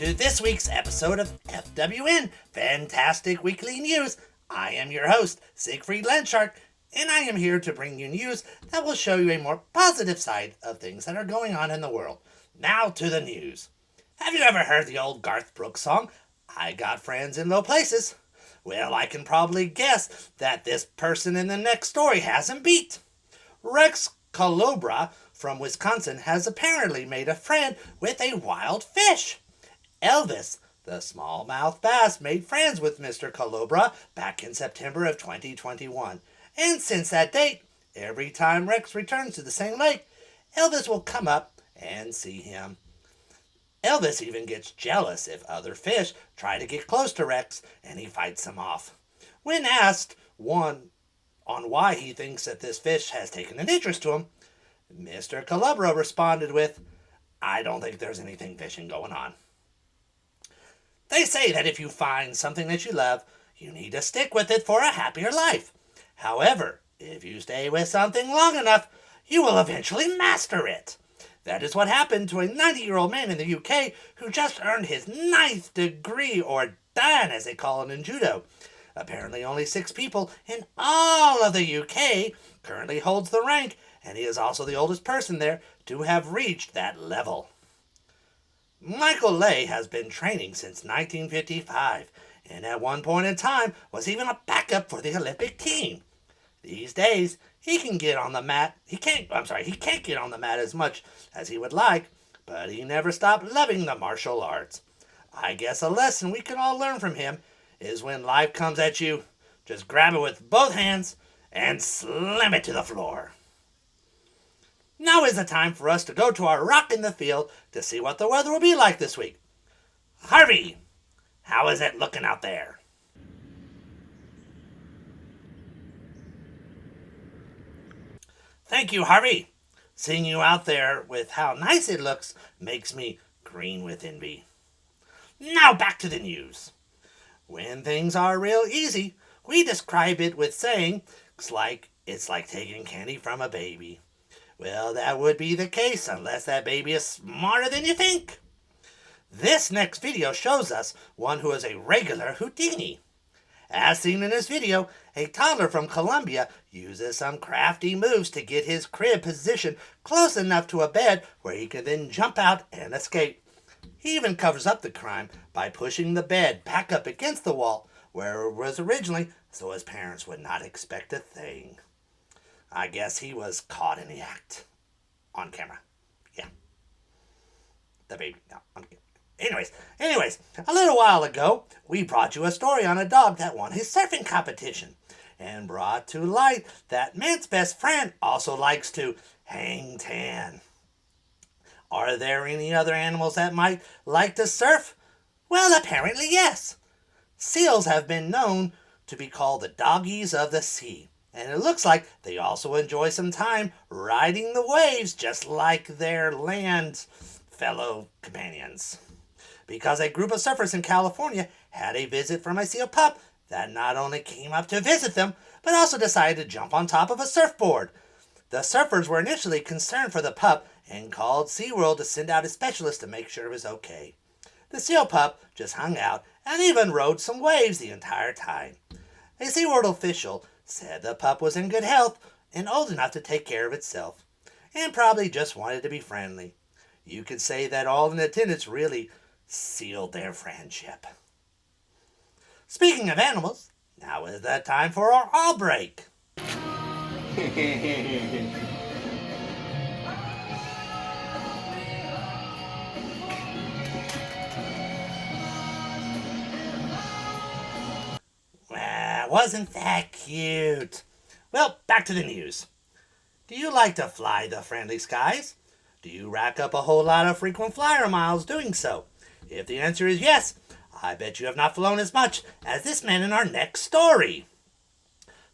to this week's episode of FWN, Fantastic Weekly News. I am your host, Sigfried Landshark, and I am here to bring you news that will show you a more positive side of things that are going on in the world. Now to the news. Have you ever heard the old Garth Brooks song, I Got Friends in Low Places? Well, I can probably guess that this person in the next story hasn't beat. Rex Colobra from Wisconsin has apparently made a friend with a wild fish. Elvis, the smallmouth bass, made friends with Mr. Colobra back in September of 2021. And since that date, every time Rex returns to the same lake, Elvis will come up and see him. Elvis even gets jealous if other fish try to get close to Rex, and he fights them off. When asked on why he thinks that this fish has taken an interest to him, Mr. Colobra responded with, I don't think there's anything fishing going on. They say that if you find something that you love, you need to stick with it for a happier life. However, if you stay with something long enough, you will eventually master it. That is what happened to a 90-year-old man in the UK who just earned his 9th degree, or Dan as they call it in judo. Apparently only 6 people in all of the UK currently holds the rank, and he is also the oldest person there to have reached that level. Michael Lay has been training since 1955, and at one point in time was even a backup for the Olympic team. These days, he can't get on the mat as much as he would like, but he never stopped loving the martial arts. I guess a lesson we can all learn from him is when life comes at you, just grab it with both hands and slam it to the floor. Now is the time for us to go to our rock in the field to see what the weather will be like this week. Harvey, how is it looking out there? Thank you, Harvey. Seeing you out there with how nice it looks makes me green with envy. Now back to the news. When things are real easy, we describe it with saying, it's like taking candy from a baby. Well, that would be the case unless that baby is smarter than you think. This next video shows us one who is a regular Houdini. As seen in this video, a toddler from Colombia uses some crafty moves to get his crib positioned close enough to a bed where he can then jump out and escape. He even covers up the crime by pushing the bed back up against the wall where it was originally so his parents would not expect a thing. I guess he was caught in the act. On camera. Yeah. The baby. No, I'm kidding. Anyways, a little while ago, we brought you a story on a dog that won his surfing competition and brought to light that man's best friend also likes to hang tan. Are there any other animals that might like to surf? Well, apparently yes. Seals have been known to be called the doggies of the sea, and it looks like they also enjoy some time riding the waves just like their land fellow companions. Because a group of surfers in California had a visit from a seal pup that not only came up to visit them, but also decided to jump on top of a surfboard. The surfers were initially concerned for the pup and called SeaWorld to send out a specialist to make sure it was okay. The seal pup just hung out and even rode some waves the entire time. A SeaWorld official said the pup was in good health and old enough to take care of itself, and probably just wanted to be friendly. You could say that all in attendance really sealed their friendship. Speaking of animals, now is the time for our all break. Wasn't that cute? Well, back to the news. Do you like to fly the friendly skies? Do you rack up a whole lot of frequent flyer miles doing so? If the answer is yes, I bet you have not flown as much as this man in our next story.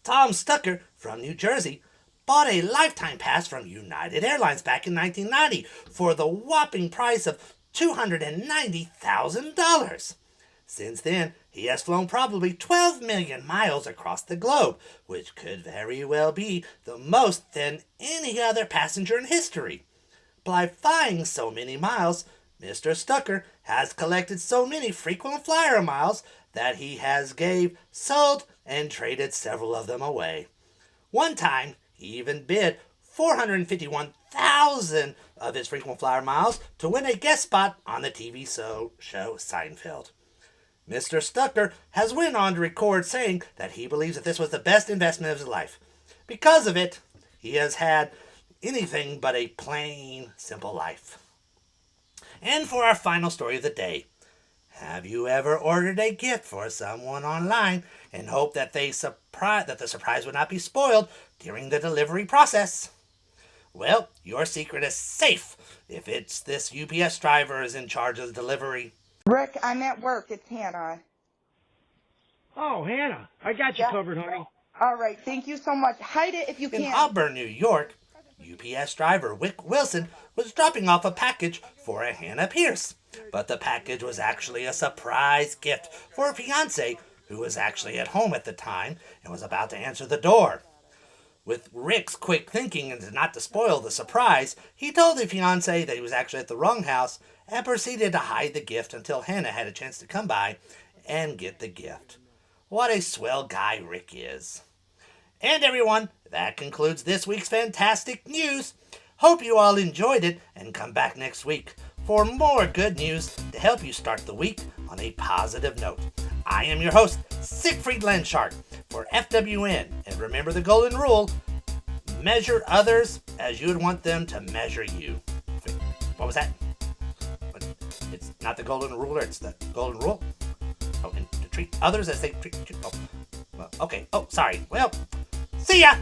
Tom Stucker from New Jersey bought a lifetime pass from United Airlines back in 1990 for the whopping price of $290,000. Since then, he has flown probably 12 million miles across the globe, which could very well be the most than any other passenger in history. By flying so many miles, Mr. Stucker has collected so many frequent flyer miles that he has gave, sold, and traded several of them away. One time, he even bid 451,000 of his frequent flyer miles to win a guest spot on the TV show Seinfeld. Mr. Stucker has went on to record saying that he believes that this was the best investment of his life. Because of it, he has had anything but a plain, simple life. And for our final story of the day, have you ever ordered a gift for someone online and hoped that the surprise would not be spoiled during the delivery process? Well, your secret is safe if it's this UPS driver is in charge of the delivery. Rick, I'm at work. It's Hannah. Oh, Hannah, I got you covered, honey. All right, thank you so much. Hide it if you can. In Auburn, New York, UPS driver Wick Wilson was dropping off a package for a Hannah Pierce. But the package was actually a surprise gift for her fiancé, who was actually at home at the time and was about to answer the door. With Rick's quick thinking and not to spoil the surprise, he told the fiancé that he was actually at the wrong house and proceeded to hide the gift until Hannah had a chance to come by and get the gift. What a swell guy Rick is. And everyone, that concludes this week's fantastic news. Hope you all enjoyed it and come back next week for more good news to help you start the week on a positive note. I am your host, Sigfried Landshark for FWN. And remember the golden rule, measure others as you would want them to measure you. Wait, what was that? It's not the golden ruler, it's the golden rule. Oh, and to treat others as they treat you. Oh, okay. Oh, sorry. Well, see ya!